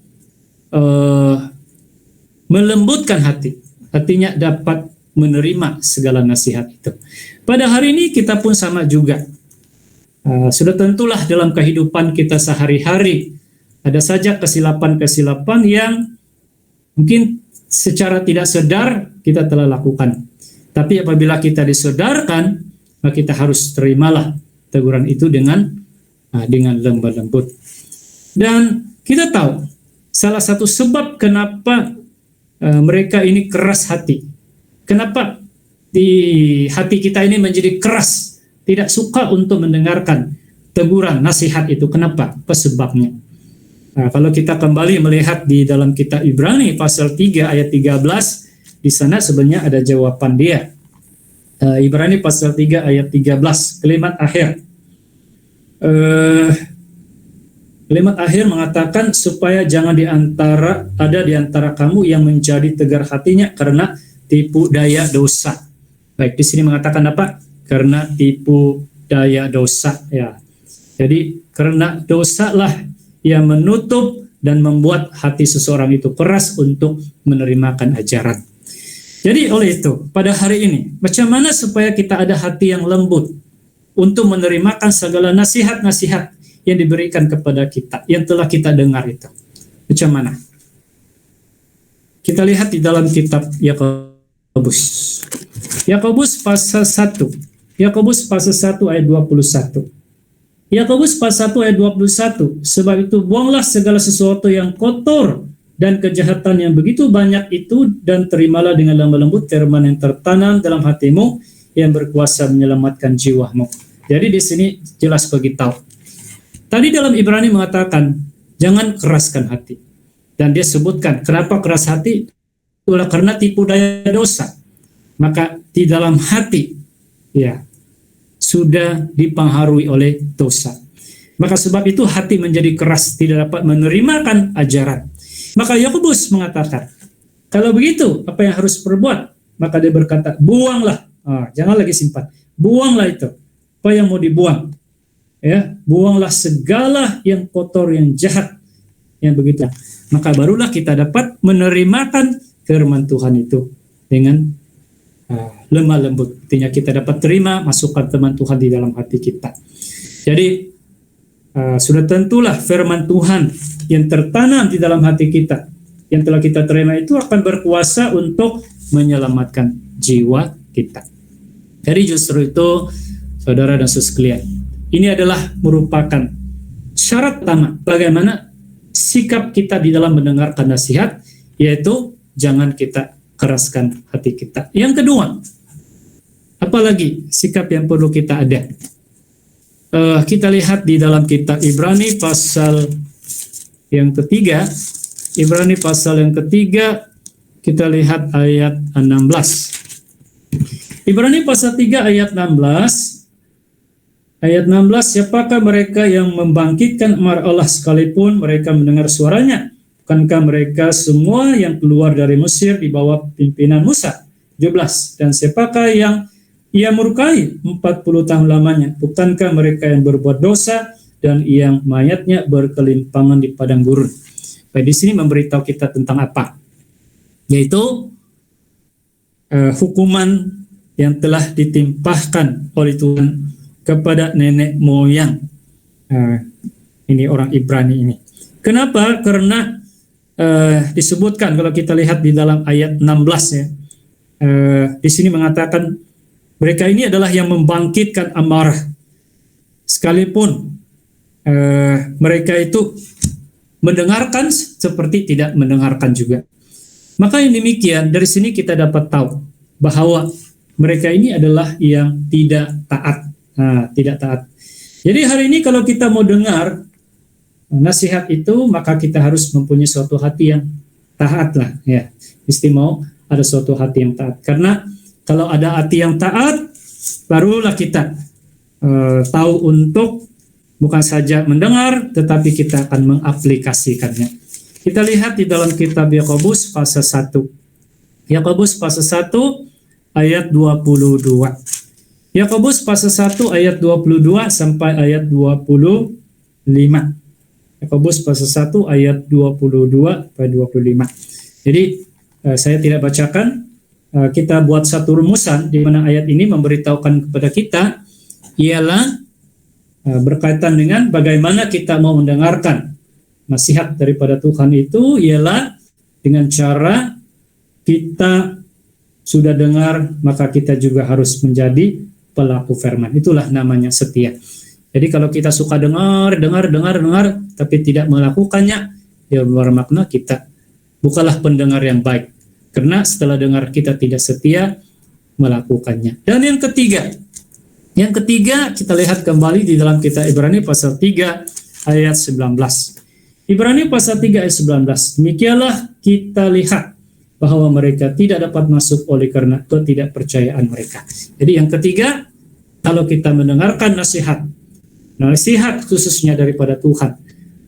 melembutkan hati, artinya dapat menerima segala nasihat itu. Pada hari ini kita pun sama juga. Sudah tentulah dalam kehidupan kita sehari-hari ada saja kesilapan-kesilapan yang mungkin secara tidak sadar kita telah lakukan. Tapi apabila kita disadarkan, maka kita harus terimalah teguran itu dengan lemah lembut. Dan kita tahu salah satu sebab kenapa mereka ini keras hati. Kenapa di hati kita ini menjadi keras, tidak suka untuk mendengarkan teguran, nasihat itu. Kenapa? Apa sebabnya? Kalau kita kembali melihat di dalam kitab Ibrani pasal 3 ayat 13, di sana sebenarnya ada jawaban dia. Ibrani pasal 3 ayat 13, kalimat akhir. Kalimat akhir mengatakan supaya jangan ada di antara kamu yang menjadi tegar hatinya karena tipu daya dosa. Baik, di sini mengatakan apa? Karena tipu daya dosa, ya. Jadi karena dosa lah yang menutup dan membuat hati seseorang itu keras untuk menerimakan ajaran. Jadi oleh itu, pada hari ini, macam mana supaya kita ada hati yang lembut untuk menerimakan segala nasihat-nasihat yang diberikan kepada kita, yang telah kita dengar itu. Macam mana? Kita lihat di dalam kitab Yakobus. Yakobus pasal 1. Yakobus pasal 1 ayat 21. Yakobus pasal 1 ayat 21. Sebab itu buanglah segala sesuatu yang kotor dan kejahatan yang begitu banyak itu, dan terimalah dengan lemah lembut firman yang tertanam dalam hatimu yang berkuasa menyelamatkan jiwamu. Jadi di sini jelas beritahu. Tadi dalam Ibrani mengatakan jangan keraskan hati. Dan dia sebutkan kenapa keras hati? Itulah karena tipu daya dosa. Maka di dalam hati ya sudah dipengaruhi oleh dosa. Maka sebab itu hati menjadi keras, tidak dapat menerimakan ajaran. Maka Yakobus mengatakan, kalau begitu apa yang harus perbuat? Maka dia berkata, buanglah. Jangan lagi simpan. Buanglah itu. Apa yang mau dibuang? Ya, buanglah segala yang kotor, yang jahat, yang begitu. Maka barulah kita dapat menerimakan firman Tuhan itu dengan lemah lembut. Artinya kita dapat terima masukan firman Tuhan di dalam hati kita. Jadi sudah tentulah firman Tuhan yang tertanam di dalam hati kita, yang telah kita terima itu akan berkuasa untuk menyelamatkan jiwa kita. Jadi justru itu, saudara dan saudara sekalian, ini adalah merupakan syarat utama bagaimana sikap kita di dalam mendengarkan nasihat, yaitu jangan kita keraskan hati kita. Yang kedua, apalagi sikap yang perlu kita ada? Kita lihat di dalam kitab Ibrani pasal yang ketiga. Ibrani pasal yang ketiga, kita lihat ayat 16. Ibrani pasal 3 ayat 16. Ayat 16, siapakah mereka yang membangkitkan amarah Allah sekalipun mereka mendengar suaranya? Bukankah mereka semua yang keluar dari Mesir di bawah pimpinan Musa? 17. Dan siapakah yang ia murkai 40 tahun lamanya? Bukankah mereka yang berbuat dosa dan yang mayatnya berkelimpangan di padang gurun? Baik, di sini memberitahu kita tentang apa? Yaitu hukuman yang telah ditimpahkan oleh Tuhan kepada nenek moyang ini orang Ibrani ini. Kenapa? Karena disebutkan kalau kita lihat di dalam ayat 16 ya, di sini mengatakan mereka ini adalah yang membangkitkan amarah sekalipun mereka itu mendengarkan seperti tidak mendengarkan juga. Maka yang demikian, dari sini kita dapat tahu bahwa mereka ini adalah yang tidak taat. Tidak taat. Jadi hari ini kalau kita mau dengar nasihat itu, maka kita harus mempunyai suatu hati yang taat lah. Ya, mesti mau ada suatu hati yang taat. Karena kalau ada hati yang taat, barulah kita tahu untuk bukan saja mendengar, tetapi kita akan mengaplikasikannya. Kita lihat di dalam kitab Yakobus pasal 1. Yakobus pasal 1 ayat 22. Yakobus pasal 1 ayat 22 sampai ayat 25. Yakobus pasal 1 ayat 22 sampai 25. Jadi saya tidak bacakan, kita buat satu rumusan di mana ayat ini memberitahukan kepada kita ialah berkaitan dengan bagaimana kita mau mendengarkan nasihat daripada Tuhan itu, ialah dengan cara kita sudah dengar, maka kita juga harus menjadi pelaku firman. Itulah namanya setia. Jadi kalau kita suka dengar, tapi tidak melakukannya, ya bermakna kita bukanlah pendengar yang baik. Karena setelah dengar kita tidak setia melakukannya. Dan yang ketiga kita lihat kembali di dalam kitab Ibrani pasal 3 ayat 19. Ibrani pasal 3 ayat 19. Demikianlah kita lihat bahwa mereka tidak dapat masuk oleh karena ketidakpercayaan mereka. Jadi yang ketiga, kalau kita mendengarkan nasihat khususnya daripada Tuhan,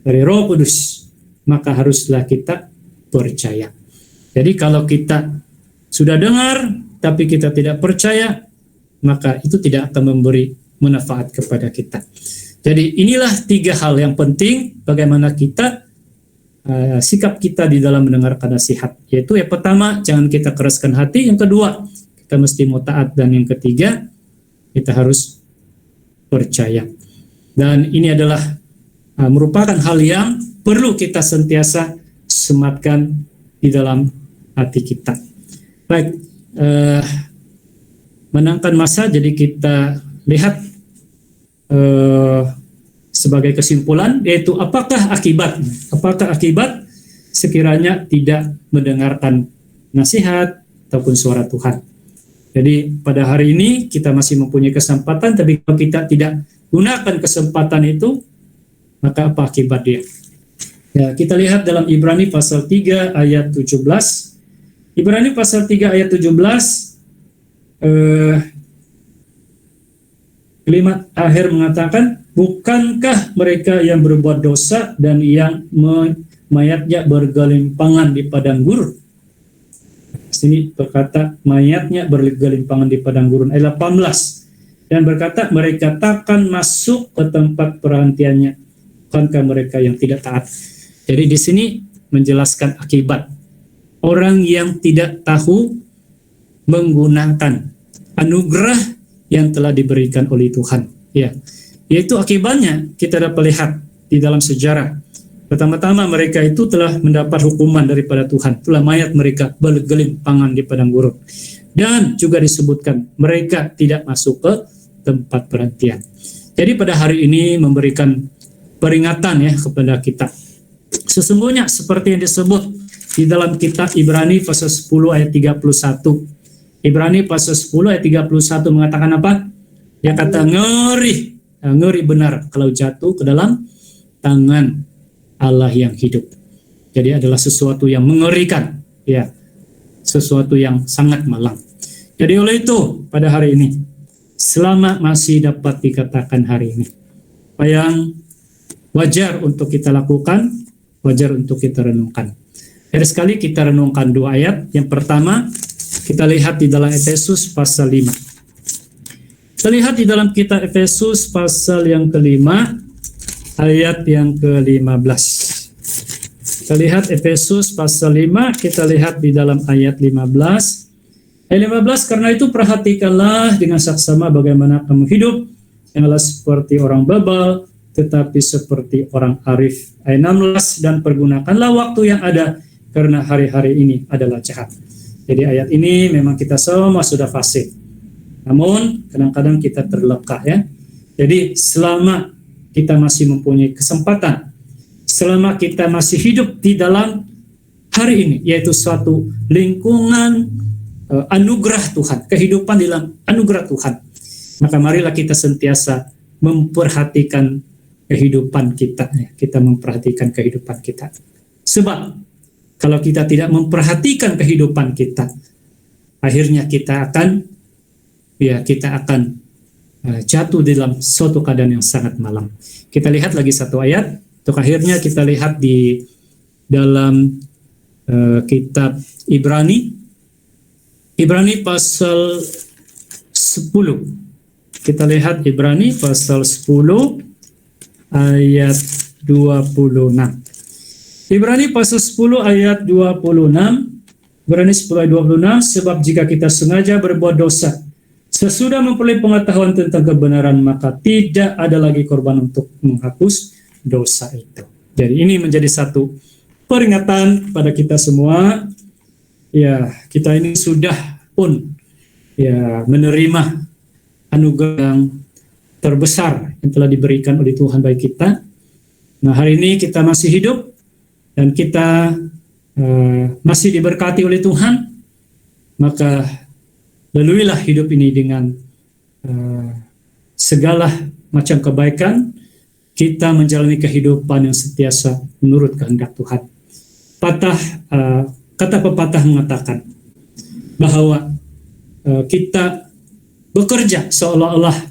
dari Roh Kudus, maka haruslah kita percaya. Jadi kalau kita sudah dengar, tapi kita tidak percaya, maka itu tidak akan memberi manfaat kepada kita. Jadi inilah 3 hal yang penting bagaimana kita sikap kita di dalam mendengarkan nasihat. Yaitu yang pertama, jangan kita keraskan hati. Yang kedua, kita mesti mau taat. Dan yang ketiga, kita harus percaya. Dan ini adalah merupakan hal yang perlu kita sentiasa sematkan di dalam hati kita. Baik, menangkan masa, jadi kita lihat sebagai kesimpulan, yaitu apakah akibat sekiranya tidak mendengarkan nasihat ataupun suara Tuhan. Jadi pada hari ini kita masih mempunyai kesempatan, tapi kalau kita tidak gunakan kesempatan itu, maka apa akibat dia? Ya, kita lihat dalam Ibrani pasal 3 ayat 17. Ibrani pasal 3 ayat 17, kalimat akhir mengatakan, bukankah mereka yang berbuat dosa dan yang mayatnya bergelimpangan di padang gurun? Sini berkata mayatnya bergelimpangan di padang gurun. Ayat 18. Dan berkata mereka takkan masuk ke tempat perhentiannya. Bukankah mereka yang tidak taat? Jadi di sini menjelaskan akibat orang yang tidak tahu menggunakan anugerah yang telah diberikan oleh Tuhan. Ya, yaitu akibatnya kita dapat lihat di dalam sejarah. Pertama-tama mereka itu telah mendapat hukuman daripada Tuhan. Itulah mayat mereka bergelimpangan di padang gurun. Dan juga disebutkan mereka tidak masuk ke tempat perhentian. Jadi pada hari ini memberikan peringatan ya kepada kita. Sesungguhnya seperti yang disebut di dalam kitab Ibrani pasal 10 ayat 31. Ibrani pasal 10 ayat 31 mengatakan apa? Dia kata ngeri benar kalau jatuh ke dalam tangan Allah yang hidup. Jadi adalah sesuatu yang mengerikan, ya, sesuatu yang sangat malang. Jadi oleh itu pada hari ini, selama masih dapat dikatakan hari ini, apa yang wajar untuk kita lakukan, wajar untuk kita renungkan. Dari sekali kita renungkan 2 ayat. Yang pertama, kita lihat di dalam Efesus pasal 5. Kita lihat di dalam kitab Efesus pasal yang kelima, ayat yang ke-15. Kita lihat Efesus pasal 5, kita lihat di dalam ayat 15. Ayat 15, karena itu perhatikanlah dengan saksama bagaimana kamu hidup, janganlah seperti orang bebal, tetapi seperti orang arif. Ayat 16, dan pergunakanlah waktu yang ada, karena hari-hari ini adalah jahat. Jadi ayat ini memang kita semua sudah fasih. Namun kadang-kadang kita terleka ya. Jadi selama kita masih mempunyai kesempatan, selama kita masih hidup di dalam hari ini, yaitu suatu lingkungan anugerah Tuhan, kehidupan dalam anugerah Tuhan. Maka marilah kita sentiasa memperhatikan kehidupan kita, kita memperhatikan kehidupan kita. Sebab kalau kita tidak memperhatikan kehidupan kita, akhirnya kita akan jatuh dalam suatu keadaan yang sangat malang. Kita lihat lagi satu ayat, untuk akhirnya kita lihat di dalam kitab Ibrani pasal 10. Kita lihat Ibrani pasal 10 ayat 26. Ibrani pasal 10 ayat 26. Ibrani 10 ayat 26, sebab jika kita sengaja berbuat dosa sesudah memperoleh pengetahuan tentang kebenaran, maka tidak ada lagi korban untuk menghapus dosa itu. Jadi ini menjadi satu peringatan pada kita semua. Ya, kita ini sudah pun menerima anugerah yang terbesar yang telah diberikan oleh Tuhan bagi kita. Nah, hari ini kita masih hidup dan kita masih diberkati oleh Tuhan, maka laluilah hidup ini dengan segala macam kebaikan. Kita menjalani kehidupan yang sentiasa menurut kehendak Tuhan. Kata pepatah mengatakan bahwa kita bekerja seolah-olah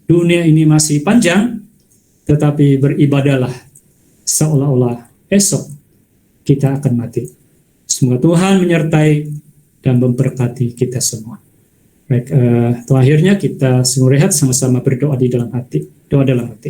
dunia ini masih panjang, tetapi beribadahlah seolah-olah esok kita akan mati. Semoga Tuhan menyertai dan memberkati kita semua. Baik, akhirnya kita semua rehat sama-sama berdoa di dalam hati. Doa dalam hati.